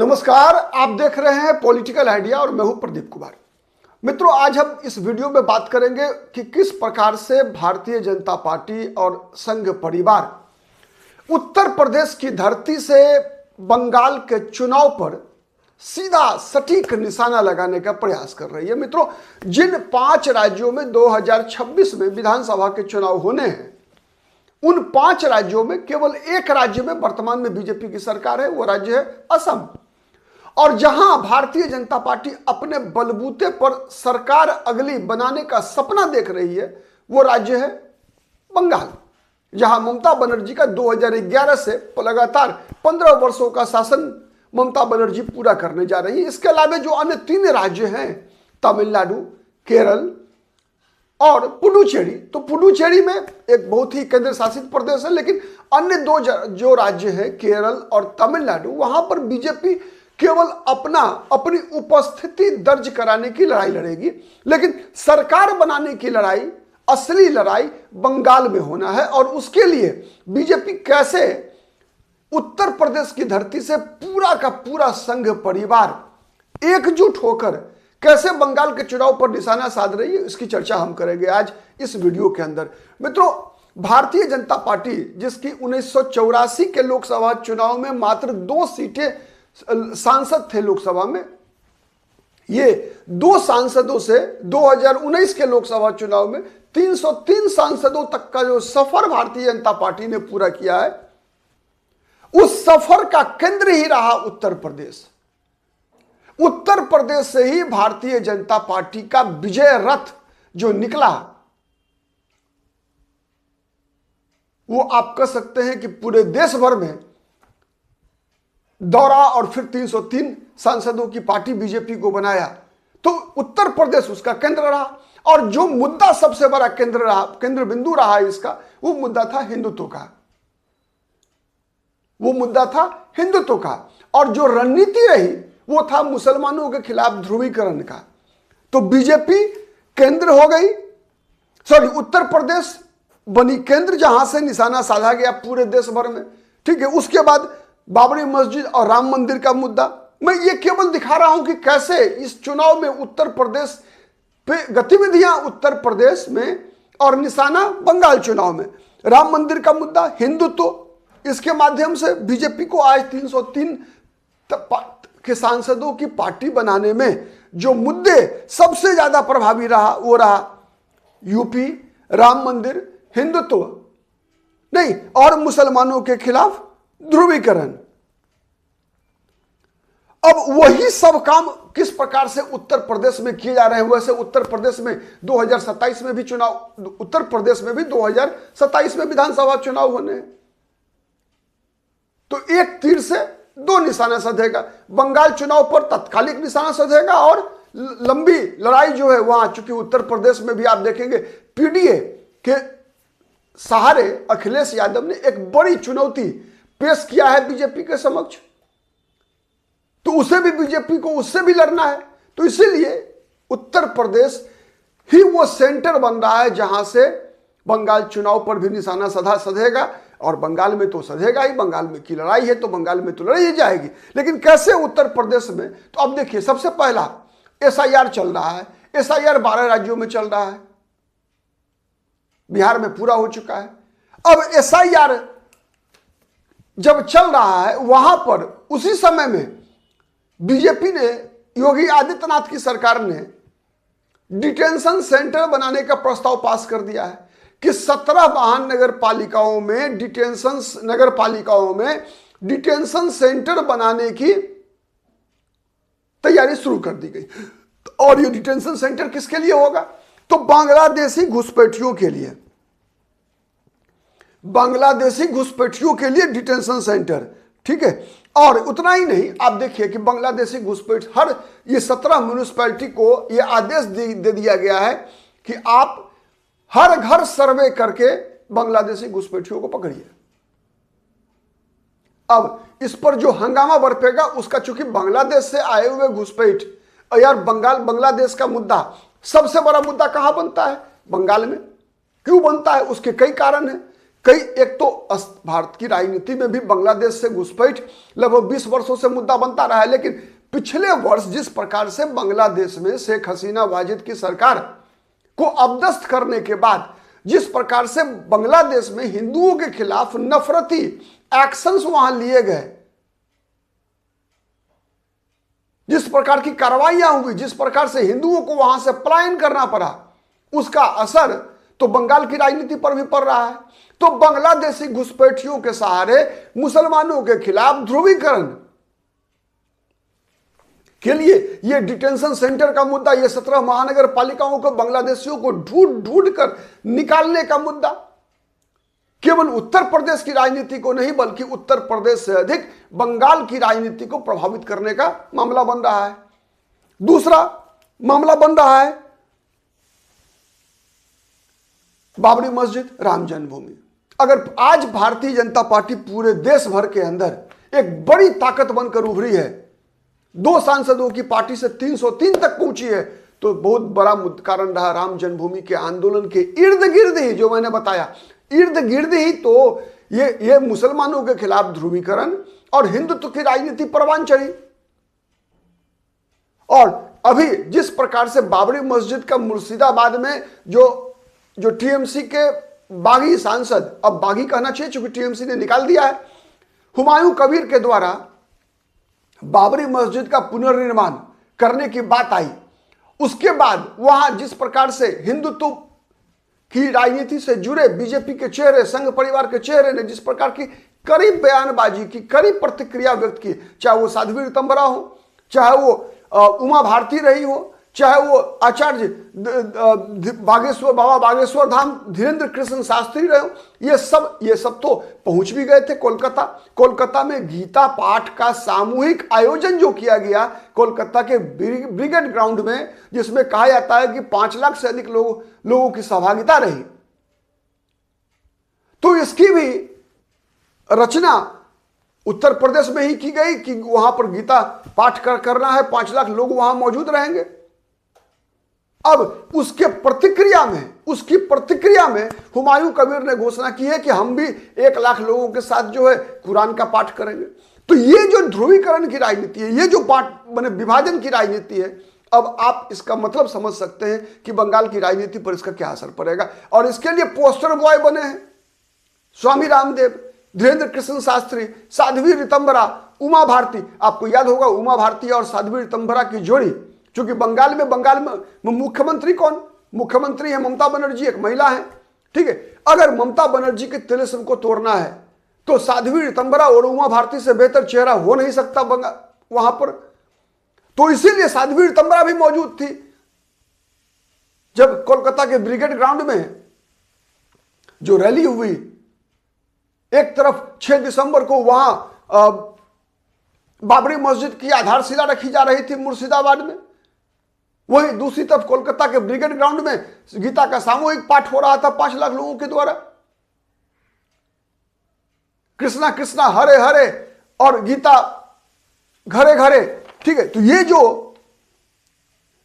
नमस्कार, आप देख रहे हैं पॉलिटिकल आइडिया और मैं हूं प्रदीप कुमार। मित्रों, आज हम इस वीडियो में बात करेंगे कि किस प्रकार से भारतीय जनता पार्टी और संघ परिवार उत्तर प्रदेश की धरती से बंगाल के चुनाव पर सीधा सटीक निशाना लगाने का प्रयास कर रही है। मित्रों, जिन 5 राज्यों में 2026 में विधानसभा के चुनाव होने हैं, उन 5 राज्यों में केवल एक राज्य में वर्तमान में बीजेपी की सरकार है, वो राज्य है असम। और जहां भारतीय जनता पार्टी अपने बलबूते पर सरकार अगली बनाने का सपना देख रही है, वो राज्य है बंगाल, जहां ममता बनर्जी का 2011 से लगातार 15 वर्षों का शासन ममता बनर्जी पूरा करने जा रही है। इसके अलावा जो अन्य 3 राज्य हैं, तमिलनाडु, केरल और पुडुचेरी, तो पुडुचेरी में एक बहुत ही केंद्र शासित प्रदेश है, लेकिन अन्य 2 जो राज्य हैं, केरल और तमिलनाडु, वहां पर बीजेपी केवल अपनी उपस्थिति दर्ज कराने की लड़ाई लड़ेगी, लेकिन सरकार बनाने की लड़ाई, असली लड़ाई बंगाल में होना है। और उसके लिए बीजेपी कैसे उत्तर प्रदेश की धरती से पूरा का पूरा संघ परिवार एकजुट होकर कैसे बंगाल के चुनाव पर निशाना साध रही है, इसकी चर्चा हम करेंगे आज इस वीडियो के अंदर। मित्रों, भारतीय जनता पार्टी, जिसकी 1984 के लोकसभा चुनाव में मात्र 2 सीटें सांसद थे लोकसभा में, ये 2 सांसदों से 2019 के लोकसभा चुनाव में 303 सांसदों तक का जो सफर भारतीय जनता पार्टी ने पूरा किया है, उस सफर का केंद्र ही रहा उत्तर प्रदेश। उत्तर प्रदेश से ही भारतीय जनता पार्टी का विजय रथ जो निकला, वो आप कह सकते हैं कि पूरे देश भर में दौरा और फिर 303 सांसदों की पार्टी बीजेपी को बनाया। तो उत्तर प्रदेश उसका केंद्र रहा, और जो मुद्दा सबसे बड़ा केंद्र बिंदु रहा इसका, वो मुद्दा था हिंदुत्व का। और जो रणनीति रही वो था मुसलमानों के खिलाफ ध्रुवीकरण का। तो बीजेपी केंद्र हो गई, उत्तर प्रदेश बनी केंद्र, जहां से निशाना साधा गया पूरे देश भर में। ठीक है, उसके बाद बाबरी मस्जिद और राम मंदिर का मुद्दा। मैं ये केवल दिखा रहा हूं कि कैसे इस चुनाव में उत्तर प्रदेश पे गतिविधियां उत्तर प्रदेश में और निशाना बंगाल चुनाव में। राम मंदिर का मुद्दा, हिंदुत्व, इसके माध्यम से बीजेपी को आज 303 के सांसदों की पार्टी बनाने में जो मुद्दे सबसे ज्यादा प्रभावी रहा, वो रहा यूपी, राम मंदिर, हिंदुत्व नहीं, और मुसलमानों के खिलाफ ध्रुवीकरण। अब वही सब काम किस प्रकार से उत्तर प्रदेश में किए जा रहे हैं, वैसे उत्तर प्रदेश में 2027 में भी चुनाव, उत्तर प्रदेश में भी 2027 में विधानसभा चुनाव होने हैं। तो एक तीर से 2 निशाना साधेगा। बंगाल चुनाव पर तत्कालिक निशाना साधेगा, और लंबी लड़ाई जो है वहां, चूंकि उत्तर प्रदेश में भी आप देखेंगे पीडीए के सहारे अखिलेश यादव ने एक बड़ी चुनौती पेश किया है बीजेपी के समक्ष, तो उसे भी बीजेपी को उससे भी लड़ना है। तो इसीलिए उत्तर प्रदेश ही वो सेंटर बन रहा है जहां से बंगाल चुनाव पर भी निशाना सधेगा। और बंगाल में तो सधेगा ही, बंगाल में की लड़ाई है तो बंगाल में तो लड़ी ही जाएगी। लेकिन कैसे उत्तर प्रदेश में, तो अब देखिए, सबसे पहला एसआईआर चल रहा है। एसआईआर 12 राज्यों में चल रहा है, बिहार में पूरा हो चुका है। अब एसआईआर जब चल रहा है, वहां पर उसी समय में बीजेपी ने, योगी आदित्यनाथ की सरकार ने डिटेंशन सेंटर बनाने का प्रस्ताव पास कर दिया है कि 17 महानगर पालिकाओं में डिटेंशन सेंटर बनाने की तैयारी शुरू कर दी गई। और ये डिटेंशन सेंटर किसके लिए होगा? तो बांग्लादेशी घुसपैठियों के लिए डिटेंशन सेंटर। ठीक है, और उतना ही नहीं, आप देखिए कि बांग्लादेशी घुसपैठ, ये 17 म्यूनिसिपैलिटी को ये आदेश दे दिया गया है कि आप हर घर सर्वे करके बांग्लादेशी घुसपैठियों को पकड़िए। अब इस पर जो हंगामा बरपेगा उसका, चूंकि बांग्लादेश से आए हुए घुसपैठ, यार बांग्लादेश का मुद्दा सबसे बड़ा मुद्दा कहां बनता है? बंगाल में। क्यों बनता है? उसके कई कारण हैं कई, एक तो भारत की राजनीति में भी बांग्लादेश से घुसपैठ लगभग 20 वर्षों से मुद्दा बनता रहा है, लेकिन पिछले वर्ष जिस प्रकार से बांग्लादेश में शेख हसीना वाजिद की सरकार को अपदस्थ करने के बाद जिस प्रकार से बांग्लादेश में हिंदुओं के खिलाफ नफरती एक्शंस वहां लिए गए, जिस प्रकार की कार्रवाइयां हुई, जिस प्रकार से हिंदुओं को वहां से पलायन करना पड़ा, उसका असर तो बंगाल की राजनीति पर भी पड़ रहा है। तो बांग्लादेशी घुसपैठियों के सहारे मुसलमानों के खिलाफ ध्रुवीकरण के लिए यह डिटेंशन सेंटर का मुद्दा, यह 17 महानगर पालिकाओं को बांग्लादेशियों को ढूंढ ढूंढ कर निकालने का मुद्दा केवल उत्तर प्रदेश की राजनीति को नहीं बल्कि उत्तर प्रदेश से अधिक बंगाल की राजनीति को प्रभावित करने का मामला बन रहा है। दूसरा मामला बन रहा है बाबरी मस्जिद, राम जन्मभूमि। अगर आज भारतीय जनता पार्टी पूरे देश भर के अंदर एक बड़ी ताकत बनकर उभरी है, 2 सांसदों की पार्टी से 303 तक पहुंची है, तो बहुत बड़ा कारण रहा राम जन्मभूमि के आंदोलन के इर्द गिर्द ही, जो मैंने बताया, इर्द गिर्द ही तो ये मुसलमानों के खिलाफ ध्रुवीकरण और हिंदुत्व की राजनीति परवान चढ़ी। और अभी जिस प्रकार से बाबरी मस्जिद का मुर्शिदाबाद में जो टीएमसी के बागी सांसद, अब बागी कहना चाहिए चूंकि टीएमसी ने निकाल दिया है, हुमायूं कबीर के द्वारा बाबरी मस्जिद का पुनर्निर्माण करने की बात आई, उसके बाद वहां जिस प्रकार से हिंदुत्व की राजनीति से जुड़े बीजेपी के चेहरे, संघ परिवार के चेहरे ने जिस प्रकार की कड़ी बयानबाजी की, कड़ी प्रतिक्रिया व्यक्त की, चाहे वो साध्वी ऋतंबरा हो, चाहे वो उमा भारती रही हो, चाहे वो आचार्य बाबा बागेश्वर धाम धीरेन्द्र कृष्ण शास्त्री रहे हो, ये सब तो पहुंच भी गए थे कोलकाता में गीता पाठ का सामूहिक आयोजन जो किया गया कोलकाता के ब्रिगेड ग्राउंड में, जिसमें कहा जाता है कि 5 लाख से अधिक लोगों की सहभागिता रही। तो इसकी भी रचना उत्तर प्रदेश में ही की गई कि वहां पर गीता पाठ करना है, 5 लाख लोग वहां मौजूद रहेंगे। अब उसकी प्रतिक्रिया में हुमायूं कबीर ने घोषणा की है कि हम भी 1 लाख लोगों के साथ जो है कुरान का पाठ करेंगे। तो ये जो ध्रुवीकरण की राजनीति है, ये जो विभाजन की राजनीति है, अब आप इसका मतलब समझ सकते हैं कि बंगाल की राजनीति पर इसका क्या असर पड़ेगा। और इसके लिए पोस्टर बॉय बने हैं स्वामी रामदेव, धीरेन्द्र कृष्ण शास्त्री, साध्वी ऋतंबरा, उमा भारती। आपको याद होगा उमा भारती और साध्वी ऋतंबरा की जोड़ी, क्योंकि बंगाल में मुख्यमंत्री कौन? मुख्यमंत्री है ममता बनर्जी, एक महिला है, ठीक है। अगर ममता बनर्जी के तिलिस्म को तोड़ना है तो साध्वी ऋतंबरा और उमा भारती से बेहतर चेहरा हो नहीं सकता वहां पर। तो इसीलिए साध्वी ऋतंबरा भी मौजूद थी जब कोलकाता के ब्रिगेड ग्राउंड में जो रैली हुई। एक तरफ 6 दिसंबर को वहां बाबरी मस्जिद की आधारशिला रखी जा रही थी मुर्शिदाबाद में, वहीं दूसरी तरफ कोलकाता के ब्रिगेड ग्राउंड में गीता का सामूहिक पाठ हो रहा था 5 लाख लोगों के द्वारा। कृष्णा कृष्णा हरे हरे और गीता घरे घरे, ठीक है। तो ये जो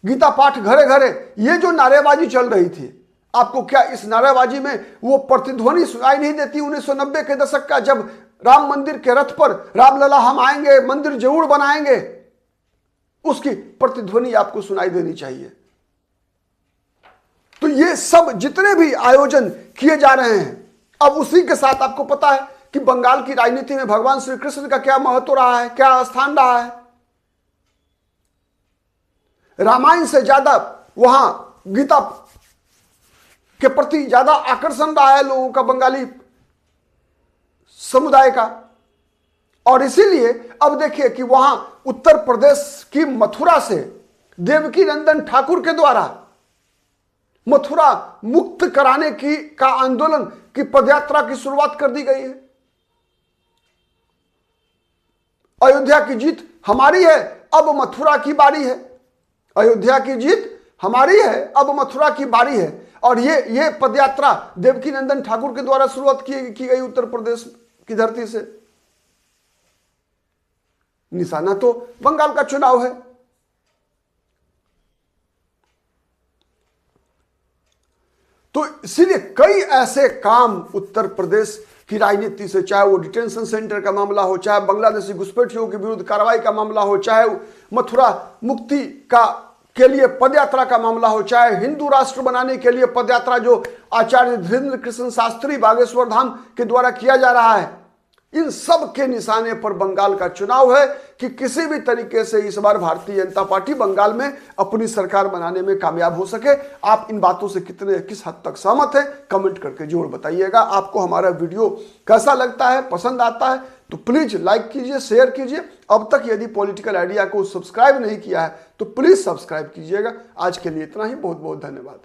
गीता पाठ घरे घरे, ये जो नारेबाजी चल रही थी, आपको क्या इस नारेबाजी में वो प्रतिध्वनि सुनाई नहीं देती 1990 के दशक का, जब राम मंदिर के रथ पर रामलला हम आएंगे, मंदिर जरूर बनाएंगे, उसकी प्रतिध्वनि आपको सुनाई देनी चाहिए। तो ये सब जितने भी आयोजन किए जा रहे हैं, अब उसी के साथ आपको पता है कि बंगाल की राजनीति में भगवान श्री कृष्ण का क्या महत्व रहा है, क्या स्थान रहा है। रामायण से ज्यादा वहां गीता के प्रति ज्यादा आकर्षण रहा है लोगों का, बंगाली समुदाय का। और इसीलिए अब देखिए कि वहां उत्तर प्रदेश की मथुरा से देवकी नंदन ठाकुर के द्वारा मथुरा मुक्त कराने का आंदोलन की पदयात्रा की शुरुआत कर दी गई है। अयोध्या की जीत हमारी है, अब मथुरा की बारी है। अयोध्या की जीत हमारी है, अब मथुरा की बारी है। और ये पदयात्रा देवकी नंदन ठाकुर के द्वारा शुरुआत की गई उत्तर प्रदेश की धरती से। निशाना तो बंगाल का चुनाव है। तो इसीलिए कई ऐसे काम उत्तर प्रदेश की राजनीति से, चाहे वो डिटेंशन सेंटर का मामला हो, चाहे बांग्लादेशी घुसपैठियों के विरुद्ध कार्रवाई का मामला हो, चाहे मथुरा मुक्ति के लिए पदयात्रा का मामला हो, चाहे हिंदू राष्ट्र बनाने के लिए पदयात्रा जो आचार्य धीरेन्द्र कृष्ण शास्त्री बागेश्वर धाम के द्वारा किया जा रहा है, इन सब के निशाने पर बंगाल का चुनाव है कि किसी भी तरीके से इस बार भारतीय जनता पार्टी बंगाल में अपनी सरकार बनाने में कामयाब हो सके। आप इन बातों से किस हद तक सहमत हैं, कमेंट करके जरूर बताइएगा। आपको हमारा वीडियो कैसा लगता है, पसंद आता है तो प्लीज लाइक कीजिए, शेयर कीजिए। अब तक यदि पॉलिटिकल आइडिया को सब्सक्राइब नहीं किया है तो प्लीज सब्सक्राइब कीजिएगा। आज के लिए इतना ही, बहुत बहुत धन्यवाद।